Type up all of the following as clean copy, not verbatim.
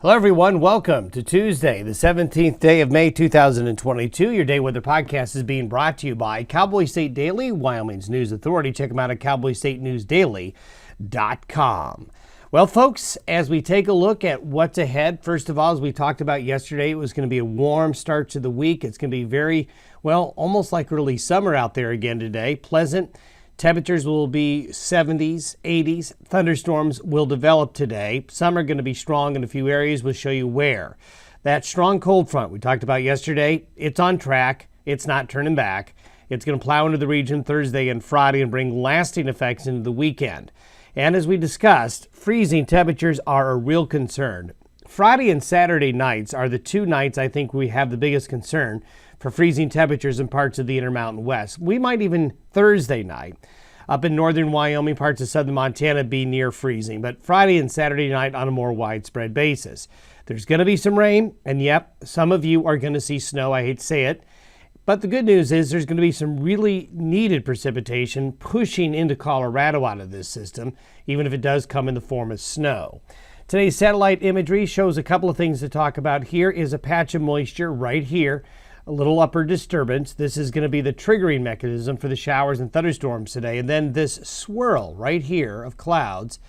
Hello, everyone. Welcome to Tuesday, the 17th day of May, 2022. Your Day Weather Podcast is being brought to you by Cowboy State Daily, Wyoming's news authority. Check them out at cowboystatenewsdaily.com. Well, folks, as we take a look at what's ahead, first of all, as we talked about yesterday, it was going to be a warm start to the week. It's going to be very, well, almost like early summer out there again today. Pleasant. Temperatures will be 70s, 80s. Thunderstorms will develop today. Some are going to be strong in a few areas. We'll show you where. That strong cold front we talked about yesterday, it's on track. It's not turning back. It's going to plow into the region Thursday and Friday and bring lasting effects into the weekend. And as we discussed, freezing temperatures are a real concern. Friday and Saturday nights are the two nights I think we have the biggest concern for freezing temperatures in parts of the Intermountain West. We might even Thursday night up in northern Wyoming, parts of southern Montana be near freezing, but Friday and Saturday night on a more widespread basis. There's going to be some rain, and yep, some of you are going to see snow. I hate to say it, but the good news is there's going to be some really needed precipitation pushing into Colorado out of this system, even if it does come in the form of snow. Today's satellite imagery shows a couple of things to talk about. Here is a patch of moisture right here. A little upper disturbance. This is going to be the triggering mechanism for the showers and thunderstorms today. And then this swirl right here of clouds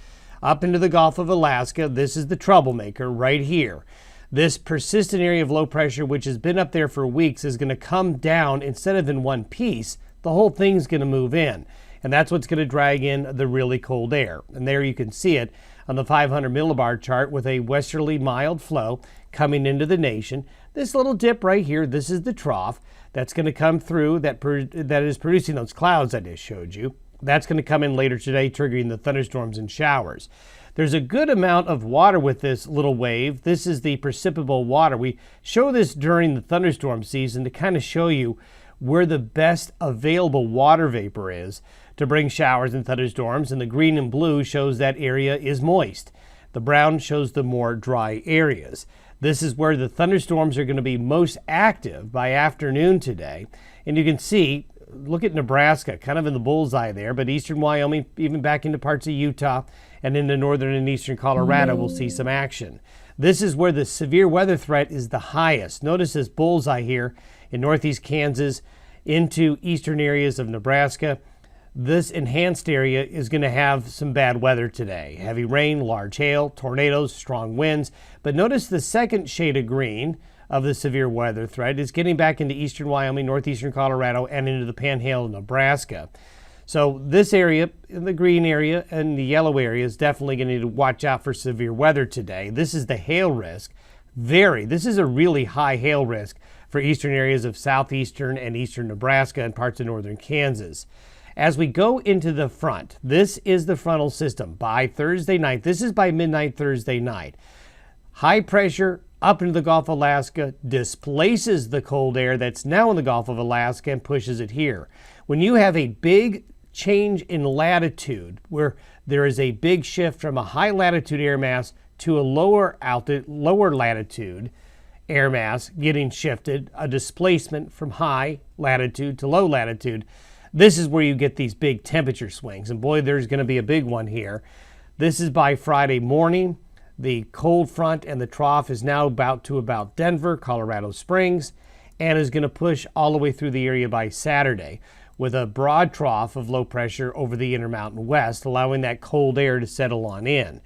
up into the Gulf of Alaska. This is the troublemaker right here. This persistent area of low pressure, which has been up there for weeks, is going to come down instead of in one piece. The whole thing's going to move in. And that's what's going to drag in the really cold air. And there you can see it on the 500 millibar chart with a westerly mild flow coming into the nation. This little dip right here, this is the trough that's going to come through that is producing those clouds I just showed you. That's going to come in later today, triggering the thunderstorms and showers. There's a good amount of water with this little wave. This is the precipitable water. We show this during the thunderstorm season to kind of show you where the best available water vapor is to bring showers and thunderstorms, and the green and blue shows that area is moist. The brown shows the more dry areas. This is where the thunderstorms are going to be most active by afternoon today. And you can see, look at Nebraska, kind of in the bullseye there, but eastern Wyoming, even back into parts of Utah and into northern and eastern Colorado, we'll see some action. This is where the severe weather threat is the highest. Notice this bullseye here in northeast Kansas into eastern areas of Nebraska. This enhanced area is going to have some bad weather today. Heavy rain, large hail, tornadoes, strong winds. But notice the second shade of green of the severe weather threat is getting back into eastern Wyoming, northeastern Colorado, and into the panhandle of Nebraska. So this area, the green area and the yellow area, is definitely going to need to watch out for severe weather today. This is the hail risk. This is a really high hail risk for eastern areas of southeastern and eastern Nebraska and parts of northern Kansas. As we go into the front, this is the frontal system by Thursday night. This is by midnight Thursday night. High pressure up into the Gulf of Alaska displaces the cold air that's now in the Gulf of Alaska and pushes it here. When you have a big change in latitude, where there is a big shift from a high latitude air mass to a lower latitude air mass getting shifted, a displacement from high latitude to low latitude, this is where you get these big temperature swings. And boy, there's going to be a big one here. This is by Friday morning. The cold front and the trough is now about Denver, Colorado Springs, and is going to push all the way through the area by Saturday with a broad trough of low pressure over the Intermountain West, allowing that cold air to settle on in.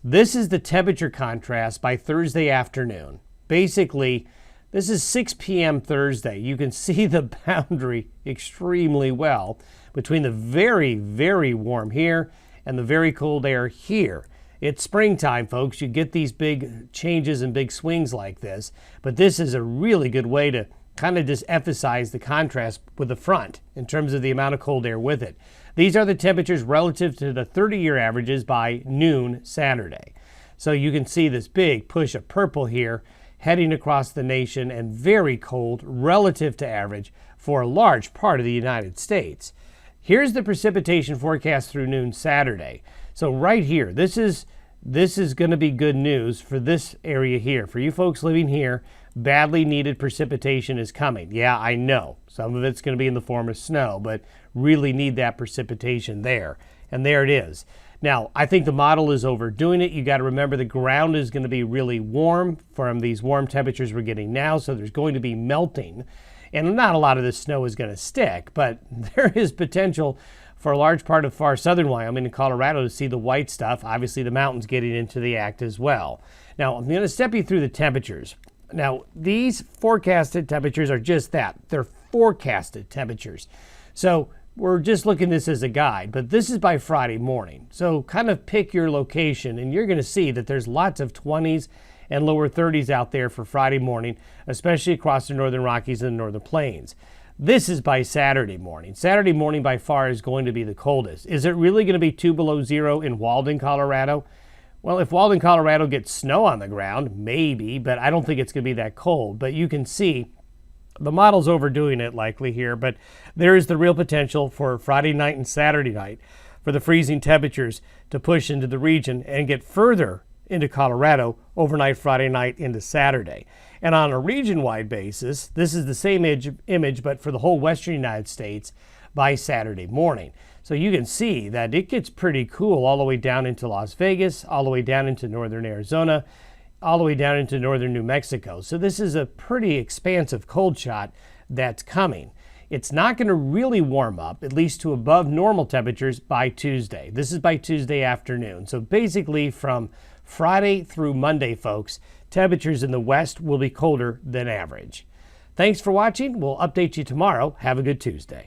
This is the temperature contrast by Thursday afternoon. Basically, this is 6 p.m. Thursday. You can see the boundary extremely well between the very, very warm here and the very cold air here. It's springtime, folks. You get these big changes and big swings like this, but this is a really good way to kind of just emphasize the contrast with the front in terms of the amount of cold air with it. These are the temperatures relative to the 30-year averages by noon Saturday. So you can see this big push of purple here heading across the nation and very cold relative to average for a large part of the United States. Here's the precipitation forecast through noon Saturday. So right here, this is going to be good news for this area here. For you folks living here, badly needed precipitation is coming. Yeah, I know. Some of it's going to be in the form of snow, but really need that precipitation there. And there it is. Now, I think the model is overdoing it. You got to remember the ground is going to be really warm from these warm temperatures we're getting now, so there's going to be melting. And not a lot of this snow is going to stick, but there is potential for a large part of far southern Wyoming and Colorado to see the white stuff. Obviously, the mountains getting into the act as well. Now, I'm going to step you through the temperatures. Now, these forecasted temperatures are just that. They're forecasted temperatures. So we're just looking at this as a guide, but this is by Friday morning. So kind of pick your location, and you're going to see that there's lots of 20s and lower 30s out there for Friday morning, especially across the northern Rockies and the northern plains. This is by Saturday morning. Saturday morning by far is going to be the coldest. Is it really going to be 2 below zero in Walden, Colorado? Well, if Walden, Colorado gets snow on the ground, maybe, but I don't think it's going to be that cold. But you can see the model's overdoing it likely here, but there is the real potential for Friday night and Saturday night for the freezing temperatures to push into the region and get further into Colorado overnight Friday night into Saturday. And on a region-wide basis, this is the same image, but for the whole western United States by Saturday morning. So you can see that it gets pretty cool all the way down into Las Vegas, all the way down into northern Arizona, all the way down into northern New Mexico. So this is a pretty expansive cold shot that's coming. It's not going to really warm up, at least to above normal temperatures, by Tuesday. This is by Tuesday afternoon. So basically from Friday through Monday, folks, temperatures in the west will be colder than average. Thanks for watching. We'll update you tomorrow. Have a good Tuesday.